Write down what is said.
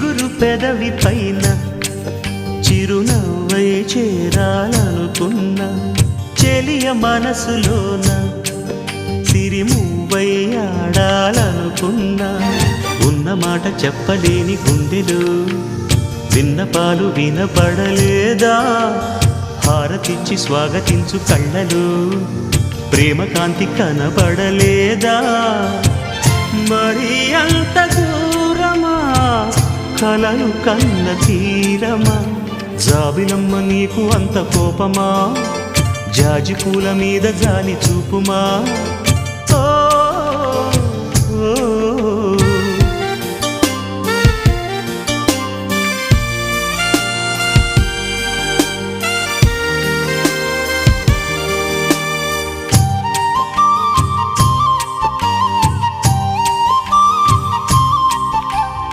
చిగురు పెదవి పైన చిరునవ్వై చేరాలనుకున్నా చెలియ మనసులోన సిరిమువ్వై ఆడాలనుకున్నా ఉన్న మాట చెప్పలేని గుండెలు విన్నపాలు వినపడలేదా హారతిచ్చి స్వాగతించు కళ్ళలు ప్రేమ కాంతి కనబడలేదా మరి అంత దూరమా కలలు కన్న తీరమా జాబిలమ్మ నీకు అంత కోపమా జాజి పూల మీద జాలి చూపుమా ఓ